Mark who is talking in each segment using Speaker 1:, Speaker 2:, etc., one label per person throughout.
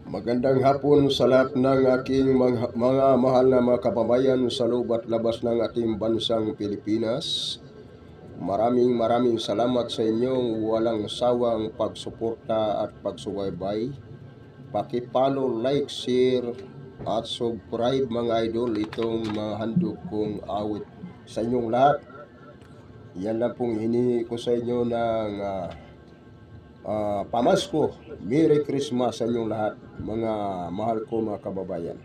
Speaker 1: Magandang hapon sa lahat ng aking mga mahal na mga kababayan sa loob at labas ng ating bansang Pilipinas. Maraming salamat sa inyong walang sawang pagsuporta at pagsubaybay. Paki-follow, like, share at subscribe mga idol itong mga handog kong awit sa inyong lahat. Yan lang pong hinihingi ko sa inyo ng Pamasko. Merry Christmas sa inyong lahat, mga mahal ko mga kababayan.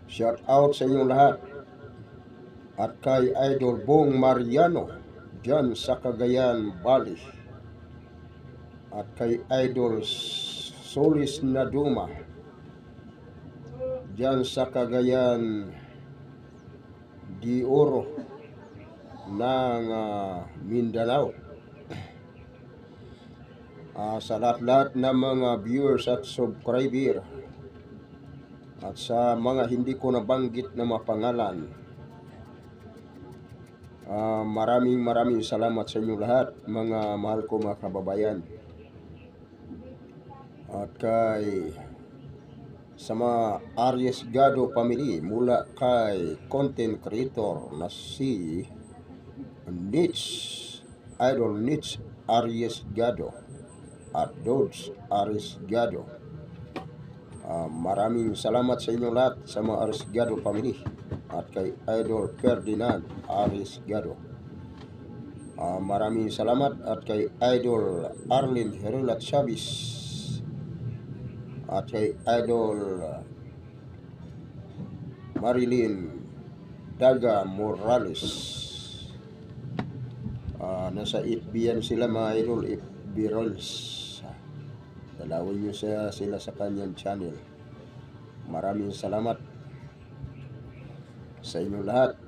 Speaker 1: Shout out sa inyong lahat. At kay Idol Bong Mariano dyan sa Cagayan Valley. At kay Idol Solis Naduma dyan sa Cagayan de Oro ng Mindanao. Sa lahat-lahat ng mga viewers at subscriber at sa mga hindi ko nabanggit na mga pangalan, maraming salamat sa inyo lahat, mga mahal ko mga kababayan. At kay sa mga Arriesgado family, mula kay content creator na si Idol Nitch Arriesgado at Dodge Arriesgado. Maraming salamat sa inyo lahat, sa mga Arriesgado family. At kay Idol Ferdinand Arriesgado, maraming salamat. At kay Idol Arlene Herulat Chavez at kay Idol Marilyn Daga Morales. Nasa FB yan sila mga idol, FB Rolls. Dalawin nyo sila sa kanyang channel. Maraming salamat sa inyo lahat.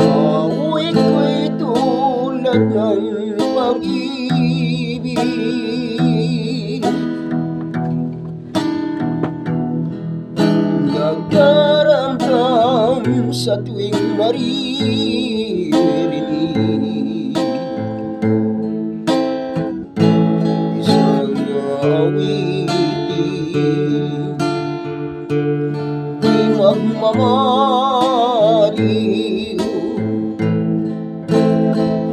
Speaker 1: Awit ko'y tulad ng pag-ibig, nagdaramdam sa tuwing maririnig. Isang awitin di magmamaliw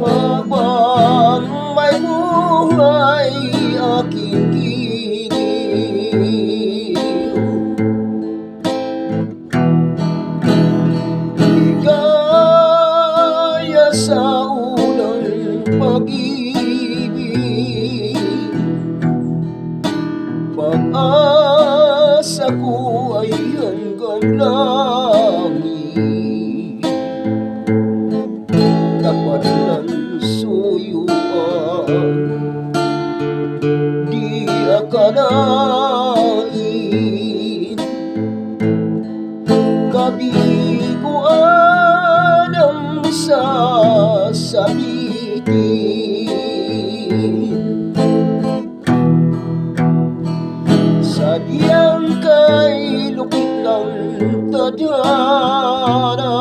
Speaker 1: habang may buhay aking giliw. Ligaya sa unang pag-ibig, pag-asa ko ay hanggang langit. Dapat ng suyuan, di akalain, kabiguan ang sasabitin. Sadyang kay lupit ng tadhana,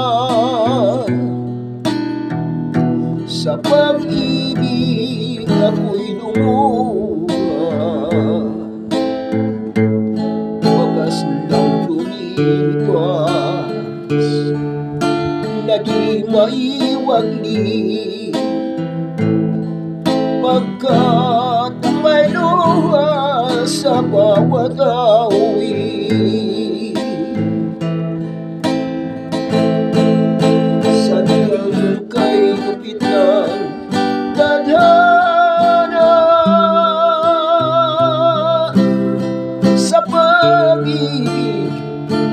Speaker 1: sa pag-ibig ako'y lumuha. Wagas ng lumipas na di maiwagli, pagkat may luha sa bawat awit. Sadyang kay lupit ng tadhana, sa pag-ibig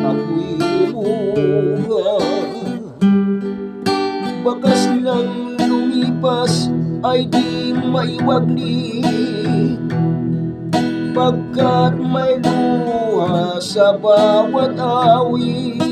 Speaker 1: ako'y lumuha. Bakas ng lumipas ay di maiwagli, pagkat may luha sa bawat awit.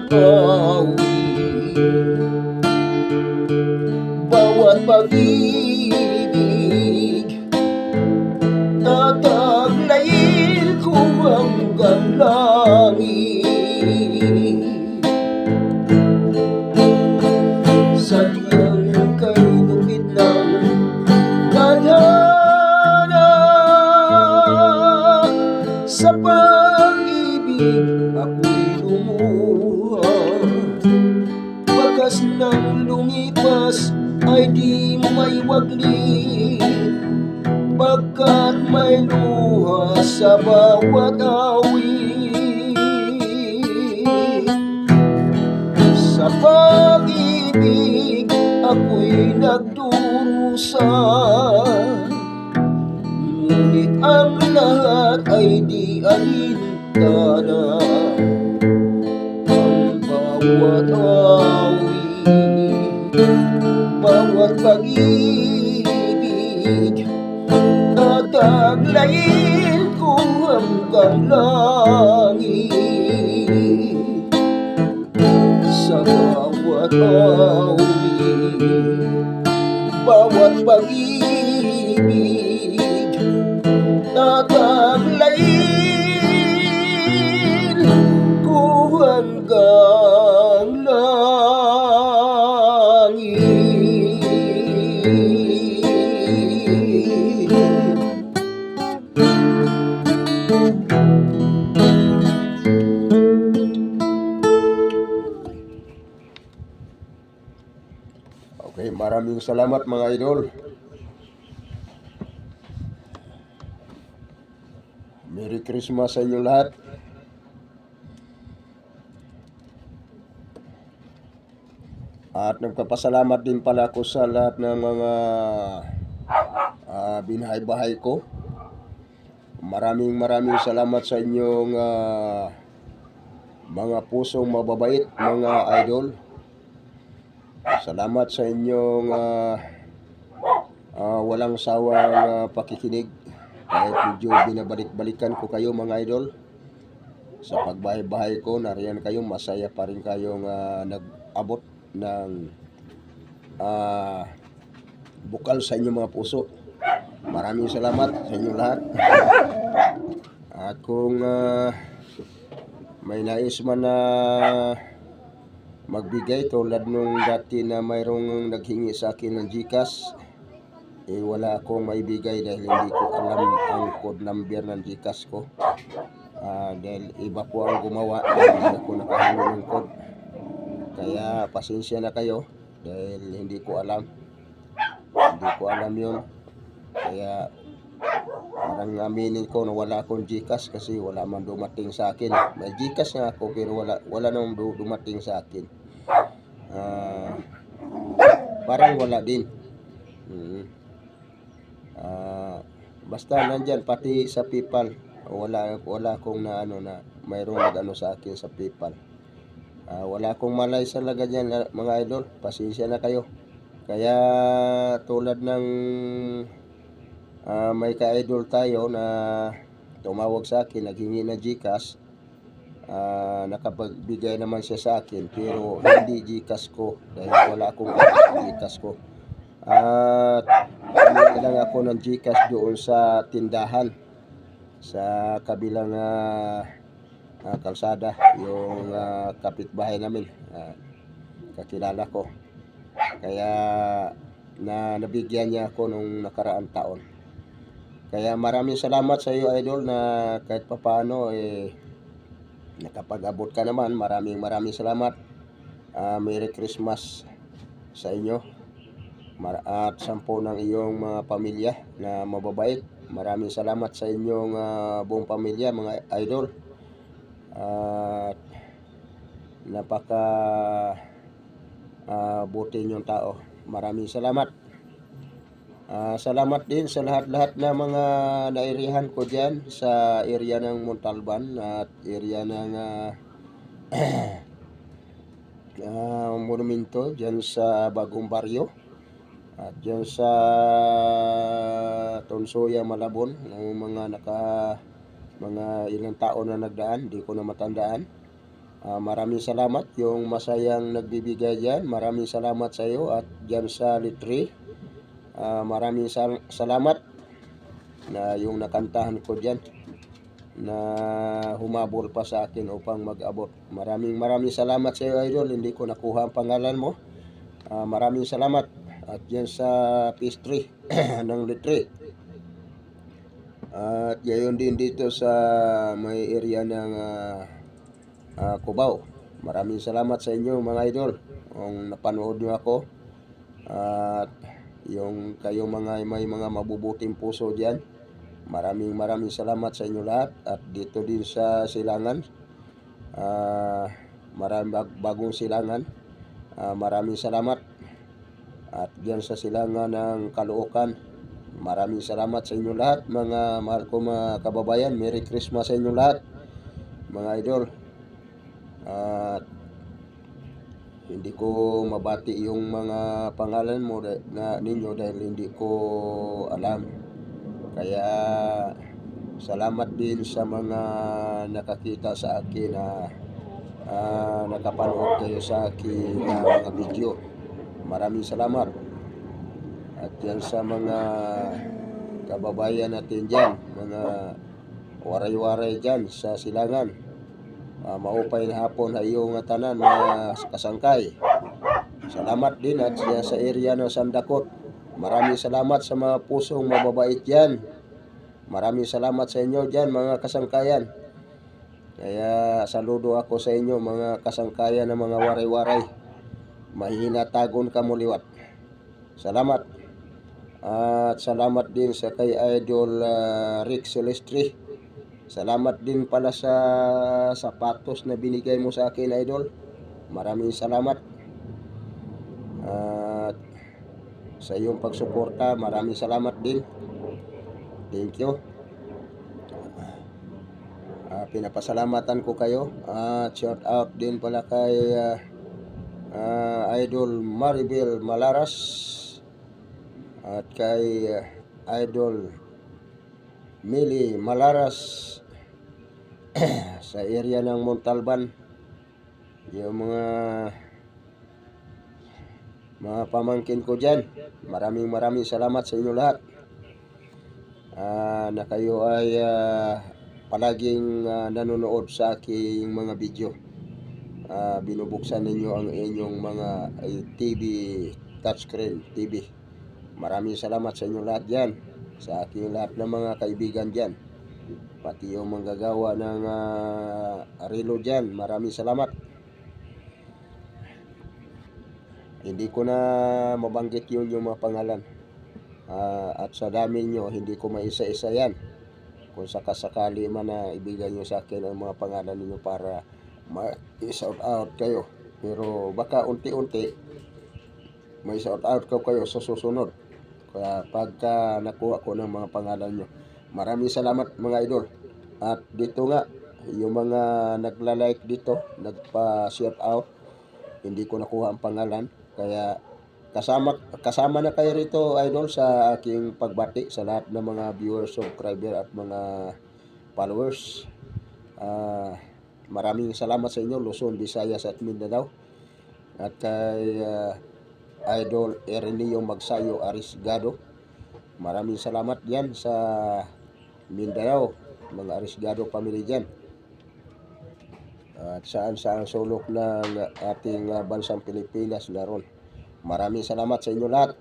Speaker 1: bawat awit, bawat pag-ibig, tataglayin ko hanggang langit. Sadyang kay bukid ng tadhana, sa pag-ibig ako'y lumuha. Bakas ng lumipas ay di may waglit, pagkat may luha sa bawat awit. Sa pag-ibig ako'y nagdurusa, ngunit ang lahat ay di alintana. Ang bawat awit, bawat pag-ibig, tataglayin ko hanggang langit. Sa bawat awit, bawat pag-ibig, tataglayin ko hanggang langit. Okay, maraming salamat mga idol. Merry Christmas sa inyo lahat. At nagpapasalamat din pala ako sa lahat ng mga binahay-bahay ko. Maraming salamat sa inyong mga pusong mababait, mga idol. Salamat sa inyong walang sawang pakikinig. Kahit medyo binabalik-balikan ko kayo mga idol. Sa pagbahay-bahay ko, nariyan kayo, masaya pa rin kayong nag-abot ng bukal sa inyong mga puso. Maraming salamat sa inyong lahat. At kung may nais man na magbigay tulad nung dati na mayroong naghingi sa akin ng GCash, wala akong maibigay dahil hindi ko alam ang code number ng GCash ko. Dahil iba po ang gumawa, hindi ako nakahango ng code. Kaya pasensya na kayo dahil hindi ko alam yun. Kaya parang aminin ko na wala akong GCash kasi wala man dumating sa akin. May GCash nga ako pero wala nang dumating sa akin. Parang wala din. Basta nandyan pati sa PayPal, wala akong na mayroong nag sa akin sa PayPal. Wala akong malay sa laga dyan mga idol, pasensya na kayo. Kaya tulad ng may ka-idol tayo na tumawag sa akin, naghingi na GCash, nakapagbigay naman siya sa akin pero hindi GCash ko dahil wala akong GCash ko. At bumili lang ako ng GCash doon sa tindahan sa kabilang kalsada, yung kapitbahay namin, kakilala ko. Kaya nabigyan niya ako nung nakaraang taon. Kaya maraming salamat sa iyo idol na kahit papaano nakapag-abot ka naman. Maraming salamat. Merry Christmas sa inyo at sampo ng iyong mga pamilya na mababait. Maraming salamat sa inyong buong pamilya mga idol. Napaka buti niyong tao. Maraming salamat. Salamat din sa lahat-lahat na mga nairihan ko dyan sa area ng Montalban at area ng Monumento dyan sa Bagong Baryo at dyan sa Tonsoya, Malabon, ng mga ilang taon na nagdaan, di ko na matandaan. Maraming salamat yung masayang nagbibigay dyan. Maraming salamat sa iyo at dyan sa Litri. Maraming salamat na yung nakantahan ko dyan na humabol pa sa akin upang mag-abot. Maraming salamat sa iyo, idol. Hindi ko nakuha ang pangalan mo. Maraming salamat. At dyan sa pastry ng Litri. At gayon din dito sa may area ng Cubao. Maraming salamat sa inyo mga idol kung napanood nyo ako. At yung kayo may mga mabubuting puso dyan, maraming salamat sa inyo lahat. At dito din sa Silangan, maraming bagong Silangan, maraming salamat. At dyan sa Silangan ng Caloocan, maraming salamat sa inyo lahat mga mahal ko mga kababayan. Merry Christmas sa inyo lahat mga idol. At hindi ko mabati yung mga pangalan mo na ninyo dahil hindi ko alam. Kaya salamat din sa mga nakakita sa akin na nakapanood kayo sa akin mga video. Maraming salamat. At yan sa mga kababayan natin dyan, mga waray-waray dyan sa Silangan, maupay na hapon ay iyong tanan mga kasangkay. Salamat din at sa area ng Sandakot. Maraming salamat sa mga pusong mababait dyan. Maraming salamat sa inyo dyan mga kasangkayan. Kaya saludo ako sa inyo mga kasangkayan ng mga waray-waray. Mahinatagon ka muliwat. Salamat. At salamat din sa kay Idol Rick Celestri. Salamat din pala sa sapatos na binigay mo sa akin, idol. Maraming salamat. At sa iyong pagsuporta, maraming salamat din. Thank you. Pinapasalamatan ko kayo. Shout out din pala kay Idol Maribel Malaras at kay Idol Mili Malaras sa area ng Montalban. Yung mga pamangkin ko dyan, maraming salamat sa inyo lahat na kayo ay palaging nanonood sa aking mga video. Binubuksan ninyo ang inyong mga TV, touchscreen TV. Maraming salamat sa inyo lahat dyan, sa aking lahat ng mga kaibigan dyan, pati yung manggagawa ng relo dyan. Maraming salamat. Hindi ko na mabanggit yung mga pangalan, at sa dami nyo hindi ko maisa-isa yan. Kung sakasakali man na ibigay nyo sa akin ang mga pangalan ninyo para ma-shout out kayo, pero baka unti-unti may shout out ko kayo sa susunod. Kaya pagka nakuha ko ng mga pangalan nyo, maraming salamat mga idol. At dito nga, yung mga nagla-like dito, nagpa-shout out, hindi ko nakuha ang pangalan. Kaya kasama na kayo rito idol sa aking pagbati sa lahat ng mga viewers, subscriber at mga followers. Maraming salamat sa inyo, Luzon, Visayas at Mindanao. At kay Idol Ernio Magsayo Arisgado, maraming salamat yan sa Mindanao, mga Arisgado family dyan. At saan sulok ng ating bansang Pilipinas naroon. Maraming salamat sa inyo lahat.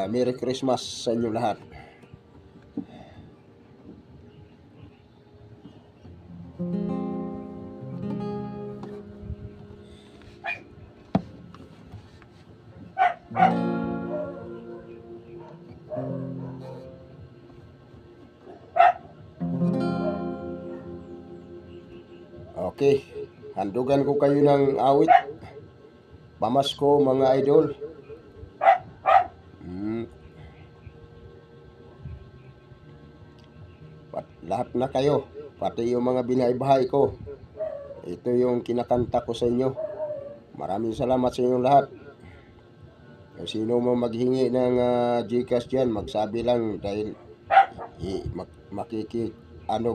Speaker 1: Merry Christmas sa inyo lahat. Okay, handugan ko kayo ng awit. Pamasko mga idol. Lahat na kayo, pati yung mga binahay-bahay ko. Ito yung kinakanta ko sa inyo. Maraming salamat sa inyo lahat. Sino mo maghingi ng Gcash dyan, magsabi lang dahil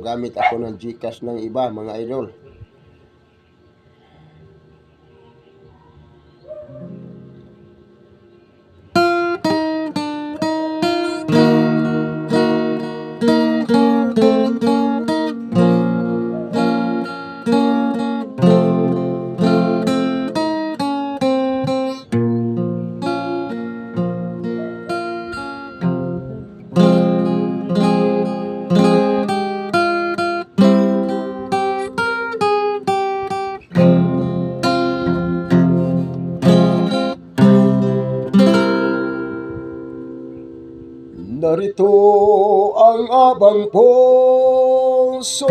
Speaker 1: gamit ako ng Gcash ng iba mga idol. narito ang abang puso.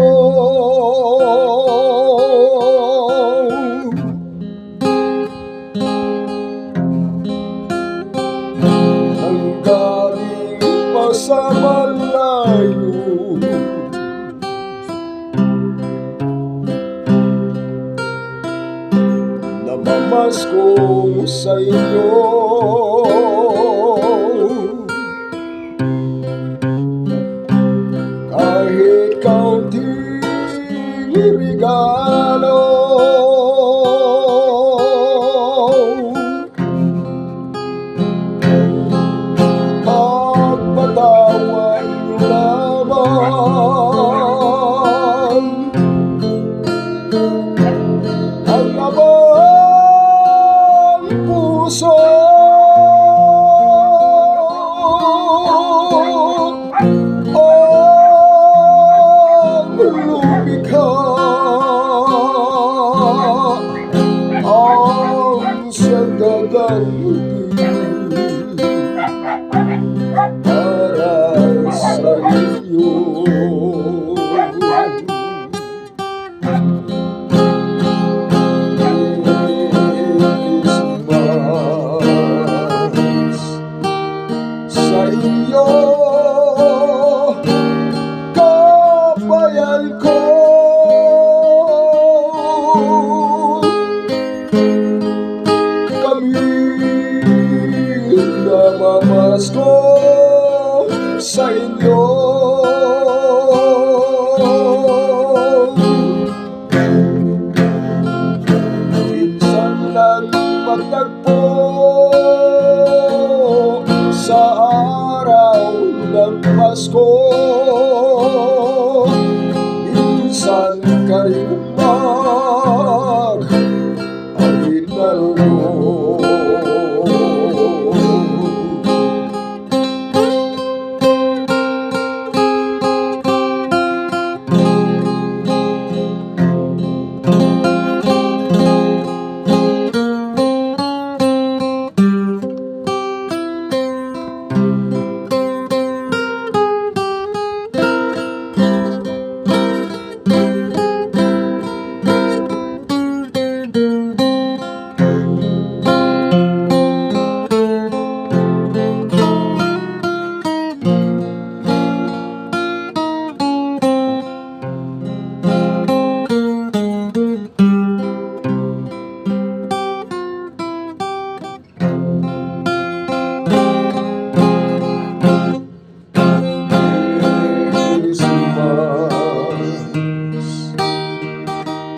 Speaker 1: Nanggaling pa sa malayo, namamasko sa inyo. Kahit kaunting regalo, pagpatawan niyo lamang ang abang puso. Ang lumikha, ang siyang gagalutin para sa inyo. Sa inyo, kabayan ko, kami namamasko sa inyo. Minsan lang magtagpo sa araw ng Pasko, minsan ka rin mag-aginaldo.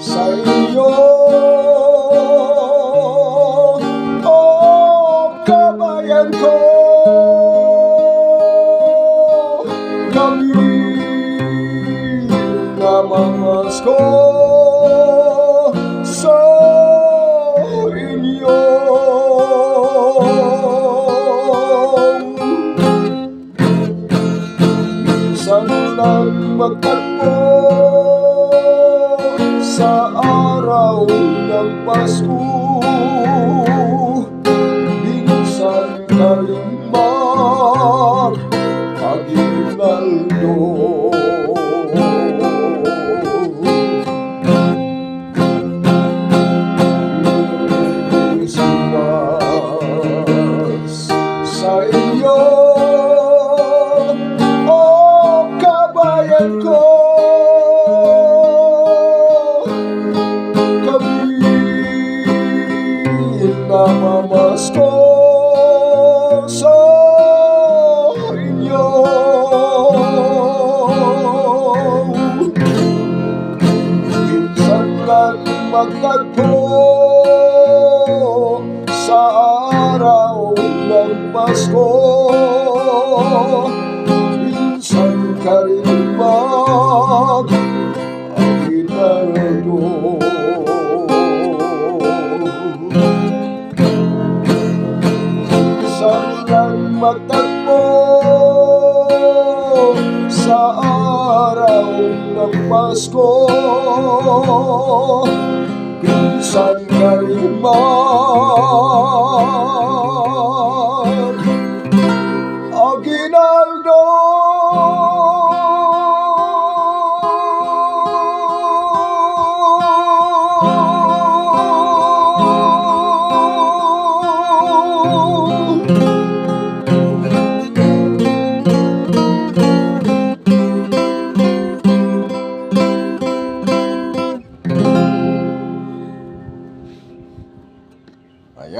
Speaker 1: Sa inyo, oh kabayan ko, kami namamasko sa inyo. Minsan lang magtagpo sa araw ng Pasko, minsan ka rin mag-aginaldo. Christmas sa iyo, oh kabayan ko, namamasko sa inyo. Minsan lang magtagpo sa araw ng Pasko, minsan ka rin mag-aginaldo. Magtagpo sa araw ng Pasko, minsan ka rin mag-aginaldo.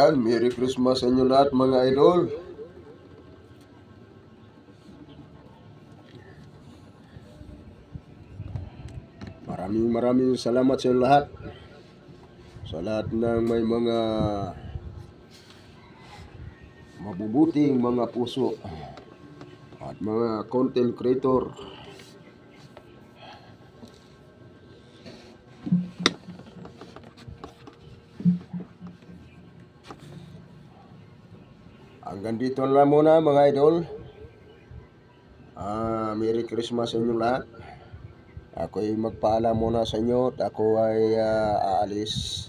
Speaker 1: Yan, Merry Christmas sa inyo lahat mga idol. Maraming salamat sa inyo lahat. Sa lahat ng may mga mabubuting mga puso at mga content creator. Hanggang dito na muna mga idol. Merry Christmas sa inyo lahat. Ako'y magpaalam muna sa inyo at ako ay aalis.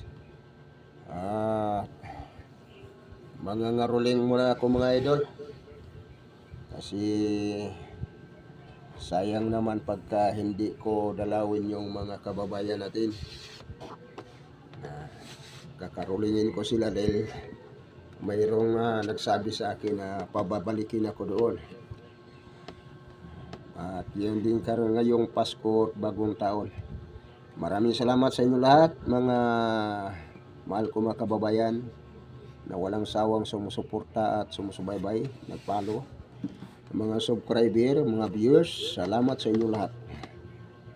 Speaker 1: Mangangaroling muna ako mga idol. Kasi sayang naman pagka hindi ko dalawin yung mga kababayan natin. Kakarolingin ko sila dahil mayroong nagsabi sa akin na pababalikin ako doon. At yun din karon ngayong Pasko at Bagong Taon. Maraming salamat sa inyo lahat mga mahal ko mga kababayan na walang sawang sumusuporta at sumusubaybay, nagpalo. Mga subscriber, mga viewers, salamat sa inyo lahat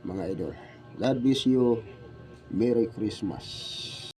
Speaker 1: mga idol. God bless you. Merry Christmas.